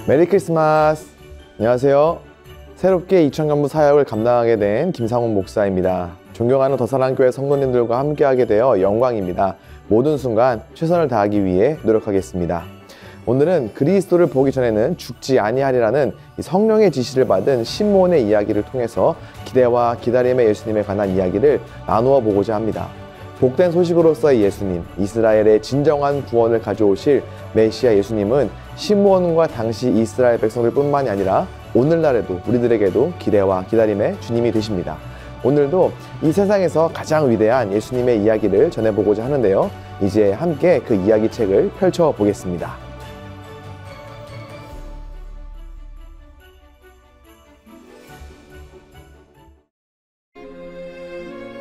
메리 크리스마스! 안녕하세요. 새롭게 이천간부 사역을 감당하게 된 김상훈 목사입니다. 존경하는 더사랑교회 성도님들과 함께하게 되어 영광입니다. 모든 순간 최선을 다하기 위해 노력하겠습니다. 오늘은 그리스도를 보기 전에는 죽지 아니하리라는 성령의 지시를 받은 시므온의 이야기를 통해서 기대와 기다림의 예수님에 관한 이야기를 나누어 보고자 합니다. 복된 소식으로서의 예수님, 이스라엘의 진정한 구원을 가져오실 메시아 예수님은 시므온과 당시 이스라엘 백성들 뿐만이 아니라 오늘날에도 우리들에게도 기대와 기다림의 주님이 되십니다. 오늘도 이 세상에서 가장 위대한 예수님의 이야기를 전해보고자 하는데요. 이제 함께 그 이야기 책을 펼쳐보겠습니다.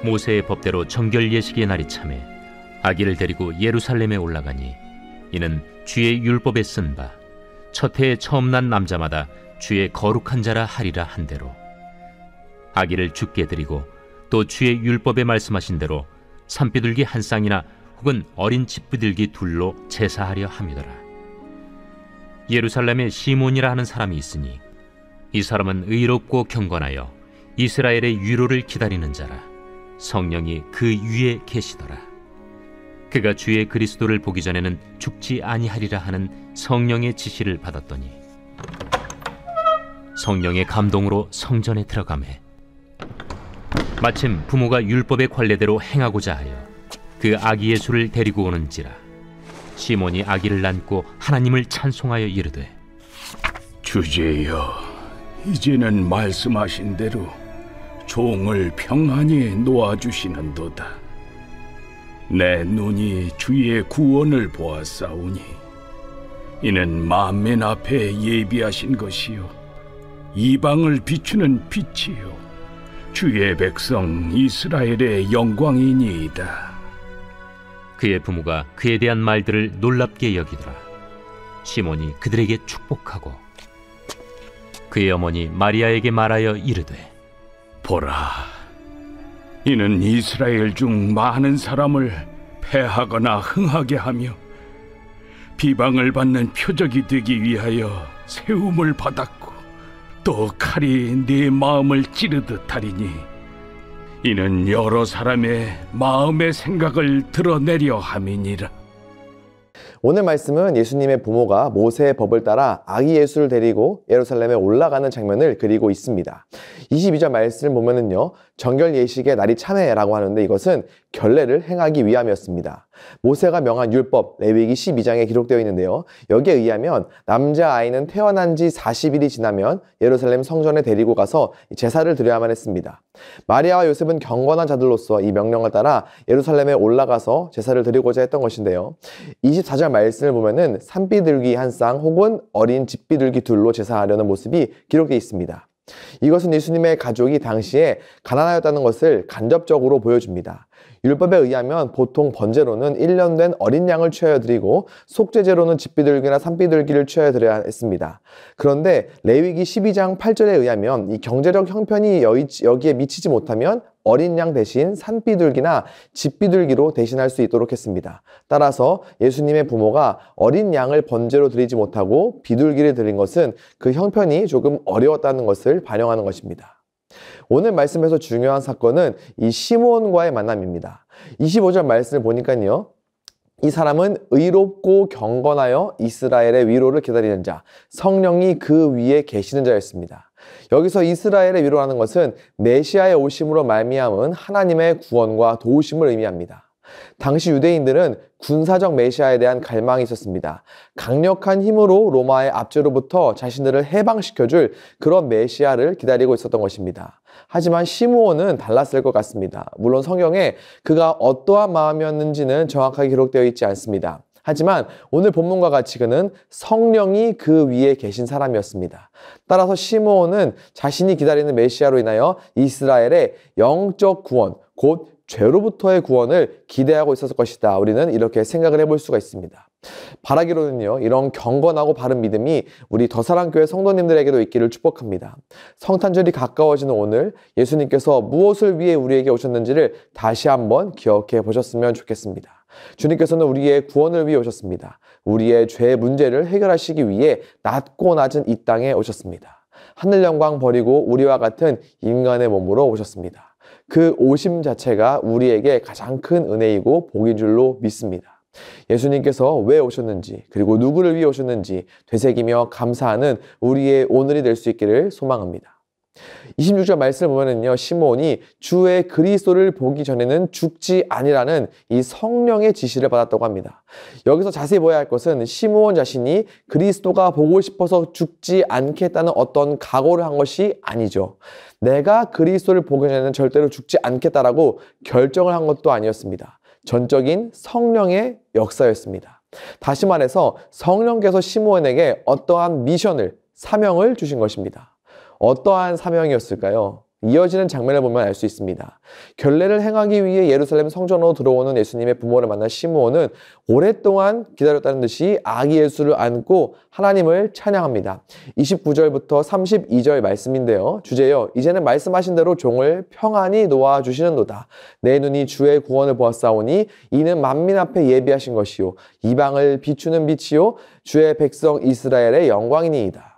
모세의 법대로 정결 예식의 날이 참에 아기를 데리고 예루살렘에 올라가니 이는 주의 율법에 쓴 바 첫 해에 처음 난 남자마다 주의 거룩한 자라 하리라 한 대로 아기를 죽게 드리고 또 주의 율법에 말씀하신 대로 산비둘기 한 쌍이나 혹은 어린 집비둘기 둘로 제사하려 함이더라. 예루살렘에 시몬이라 하는 사람이 있으니 이 사람은 의롭고 경건하여 이스라엘의 위로를 기다리는 자라. 성령이 그 위에 계시더라. 그가 주의 그리스도를 보기 전에는 죽지 아니하리라 하는 성령의 지시를 받았더니 성령의 감동으로 성전에 들어가매 마침 부모가 율법의 관례대로 행하고자 하여 그 아기 예수를 데리고 오는지라. 시몬이 아기를 안고 하나님을 찬송하여 이르되 주제여, 이제는 말씀하신 대로 종을 평안히 놓아주시는도다. 내 눈이 주의 구원을 보았사오니 이는 만민 앞에 예비하신 것이요 이방을 비추는 빛이요 주의 백성 이스라엘의 영광이니이다. 그의 부모가 그에 대한 말들을 놀랍게 여기더라. 시몬이 그들에게 축복하고 그의 어머니 마리아에게 말하여 이르되 보라, 이는 이스라엘 중 많은 사람을 패하거나 흥하게 하며 비방을 받는 표적이 되기 위하여 세움을 받았고 또 칼이 네 마음을 찌르듯 하리니 이는 여러 사람의 마음의 생각을 드러내려 함이니라. 오늘 말씀은 예수님의 부모가 모세의 법을 따라 아기 예수를 데리고 예루살렘에 올라가는 장면을 그리고 있습니다. 22절 말씀을 보면은요, 정결 예식의 날이 참회라고 하는데 이것은 결례를 행하기 위함이었습니다. 모세가 명한 율법 레위기 12장에 기록되어 있는데요. 여기에 의하면 남자아이는 태어난 지 40일이 지나면 예루살렘 성전에 데리고 가서 제사를 드려야만 했습니다. 마리아와 요셉은 경건한 자들로서 이 명령을 따라 예루살렘에 올라가서 제사를 드리고자 했던 것인데요. 24절 말씀을 보면은 산비둘기 한 쌍 혹은 어린 집비둘기 둘로 제사하려는 모습이 기록되어 있습니다. 이것은 예수님의 가족이 당시에 가난하였다는 것을 간접적으로 보여줍니다. 율법에 의하면 보통 번제로는 1년 된 어린 양을 취하여 드리고 속죄제로는 집비둘기나 산비둘기를 취하여 드려야 했습니다. 그런데 레위기 12장 8절에 의하면 이 경제적 형편이 여기에 미치지 못하면 어린 양 대신 산비둘기나 집비둘기로 대신할 수 있도록 했습니다. 따라서 예수님의 부모가 어린 양을 번제로 드리지 못하고 비둘기를 드린 것은 그 형편이 조금 어려웠다는 것을 반영하는 것입니다. 오늘 말씀에서 중요한 사건은 이 시므온과의 만남입니다. 25절 말씀을 보니까요. 이 사람은 의롭고 경건하여 이스라엘의 위로를 기다리는 자, 성령이 그 위에 계시는 자였습니다. 여기서 이스라엘의 위로라는 것은 메시아의 오심으로 말미암은 하나님의 구원과 도우심을 의미합니다. 당시 유대인들은 군사적 메시아에 대한 갈망이 있었습니다. 강력한 힘으로 로마의 압제로부터 자신들을 해방시켜줄 그런 메시아를 기다리고 있었던 것입니다. 하지만 시므온은 달랐을 것 같습니다. 물론 성경에 그가 어떠한 마음이었는지는 정확하게 기록되어 있지 않습니다. 하지만 오늘 본문과 같이 그는 성령이 그 위에 계신 사람이었습니다. 따라서 시므온은 자신이 기다리는 메시아로 인하여 이스라엘의 영적 구원, 곧 죄로부터의 구원을 기대하고 있었을 것이다. 우리는 이렇게 생각을 해볼 수가 있습니다. 바라기로는요, 이런 경건하고 바른 믿음이 우리 더사랑교회 성도님들에게도 있기를 축복합니다. 성탄절이 가까워지는 오늘 예수님께서 무엇을 위해 우리에게 오셨는지를 다시 한번 기억해 보셨으면 좋겠습니다. 주님께서는 우리의 구원을 위해 오셨습니다. 우리의 죄 문제를 해결하시기 위해 낮고 낮은 이 땅에 오셨습니다. 하늘 영광 버리고 우리와 같은 인간의 몸으로 오셨습니다. 그 오심 자체가 우리에게 가장 큰 은혜이고 복인 줄로 믿습니다. 예수님께서 왜 오셨는지 그리고 누구를 위해 오셨는지 되새기며 감사하는 우리의 오늘이 될 수 있기를 소망합니다. 26절 말씀을 보면은요, 시므온이 주의 그리스도를 보기 전에는 죽지 아니라는 이 성령의 지시를 받았다고 합니다. 여기서 자세히 보아야 할 것은 시므온 자신이 그리스도가 보고 싶어서 죽지 않겠다는 어떤 각오를 한 것이 아니죠. 내가 그리스도를 보기 전에는 절대로 죽지 않겠다라고 결정을 한 것도 아니었습니다. 전적인 성령의 역사였습니다. 다시 말해서 성령께서 시므온에게 어떠한 미션을, 사명을 주신 것입니다. 어떠한 사명이었을까요? 이어지는 장면을 보면 알 수 있습니다. 결례를 행하기 위해 예루살렘 성전으로 들어오는 예수님의 부모를 만난 시므온은 오랫동안 기다렸다는 듯이 아기 예수를 안고 하나님을 찬양합니다. 29절부터 32절 말씀인데요. 주제요, 이제는 말씀하신 대로 종을 평안히 놓아주시는도다. 내 눈이 주의 구원을 보았사오니 이는 만민 앞에 예비하신 것이요 이방을 비추는 빛이요 주의 백성 이스라엘의 영광이니이다.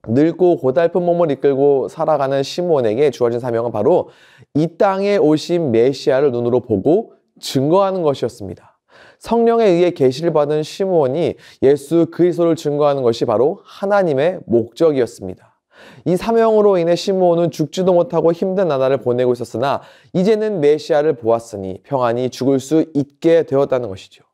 늙고 고달픈 몸을 이끌고 살아가는 시므온에게 주어진 사명은 바로 이 땅에 오신 메시아를 눈으로 보고 증거하는 것이었습니다. 성령에 의해 계시를 받은 시므온이 예수 그리스도를 증거하는 것이 바로 하나님의 목적이었습니다. 이 사명으로 인해 시므온은 죽지도 못하고 힘든 나날을 보내고 있었으나 이제는 메시아를 보았으니 평안히 죽을 수 있게 되었다는 것이죠.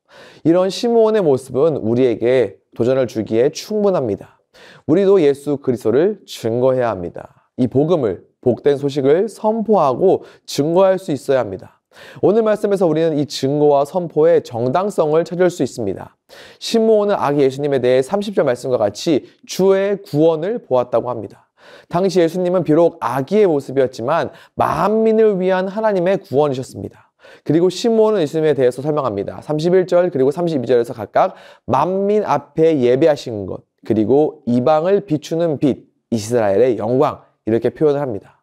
이런 시므온의 모습은 우리에게 도전을 주기에 충분합니다. 우리도 예수 그리스도를 증거해야 합니다. 이 복음을, 복된 소식을 선포하고 증거할 수 있어야 합니다. 오늘 말씀에서 우리는 이 증거와 선포의 정당성을 찾을 수 있습니다. 시므온은 아기 예수님에 대해 30절 말씀과 같이 주의 구원을 보았다고 합니다. 당시 예수님은 비록 아기의 모습이었지만 만민을 위한 하나님의 구원이셨습니다. 그리고 시므온은 예수님에 대해서 설명합니다. 31절 그리고 32절에서 각각 만민 앞에 예배하신 것, 그리고 이방을 비추는 빛, 이스라엘의 영광, 이렇게 표현을 합니다.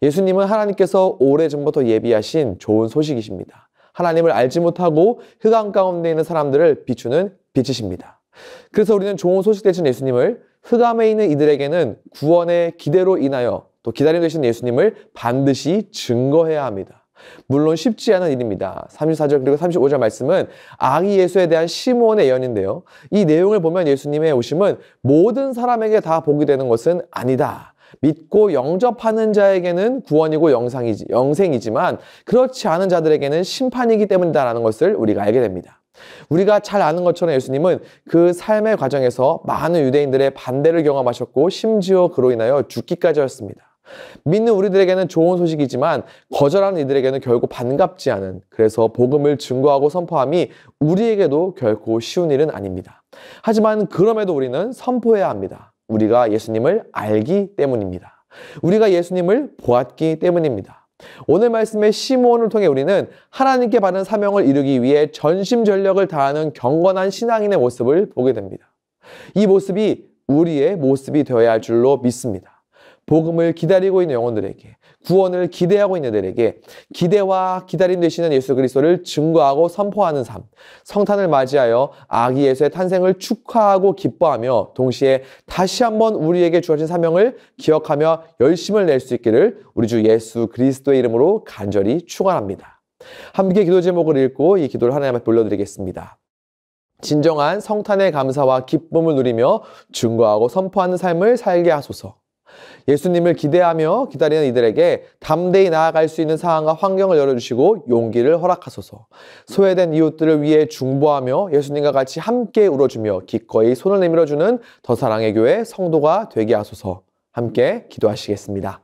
예수님은 하나님께서 오래전부터 예비하신 좋은 소식이십니다. 하나님을 알지 못하고 흑암 가운데 있는 사람들을 비추는 빛이십니다. 그래서 우리는 좋은 소식 되신 예수님을, 흑암에 있는 이들에게는 구원의 기대로 인하여 또 기다림 되신 예수님을 반드시 증거해야 합니다. 물론 쉽지 않은 일입니다. 34절 그리고 35절 말씀은 아기 예수에 대한 시므온의 예언인데요. 이 내용을 보면 예수님의 오심은 모든 사람에게 다 복이 되는 것은 아니다 믿고 영접하는 자에게는 구원이고 영생이지만 그렇지 않은 자들에게는 심판이기 때문이다라는 것을 우리가 알게 됩니다. 우리가 잘 아는 것처럼 예수님은 그 삶의 과정에서 많은 유대인들의 반대를 경험하셨고 심지어 그로 인하여 죽기까지 하였습니다. 믿는 우리들에게는 좋은 소식이지만 거절하는 이들에게는 결코 반갑지 않은, 그래서 복음을 증거하고 선포함이 우리에게도 결코 쉬운 일은 아닙니다. 하지만 그럼에도 우리는 선포해야 합니다. 우리가 예수님을 알기 때문입니다. 우리가 예수님을 보았기 때문입니다. 오늘 말씀의 시므온을 통해 우리는 하나님께 받은 사명을 이루기 위해 전심전력을 다하는 경건한 신앙인의 모습을 보게 됩니다. 이 모습이 우리의 모습이 되어야 할 줄로 믿습니다. 복음을 기다리고 있는 영혼들에게, 구원을 기대하고 있는 이들에게 기대와 기다림 되시는 예수 그리스도를 증거하고 선포하는 삶, 성탄을 맞이하여 아기 예수의 탄생을 축하하고 기뻐하며 동시에 다시 한번 우리에게 주어진 사명을 기억하며 열심을 낼 수 있기를 우리 주 예수 그리스도의 이름으로 간절히 축원합니다. 함께 기도 제목을 읽고 이 기도를 하나님 앞에 올려드리겠습니다. 진정한 성탄의 감사와 기쁨을 누리며 증거하고 선포하는 삶을 살게 하소서. 예수님을 기대하며 기다리는 이들에게 담대히 나아갈 수 있는 상황과 환경을 열어주시고 용기를 허락하소서. 소외된 이웃들을 위해 중보하며 예수님과 같이 함께 울어주며 기꺼이 손을 내밀어주는 더 사랑의 교회 성도가 되게 하소서. 함께 기도하시겠습니다.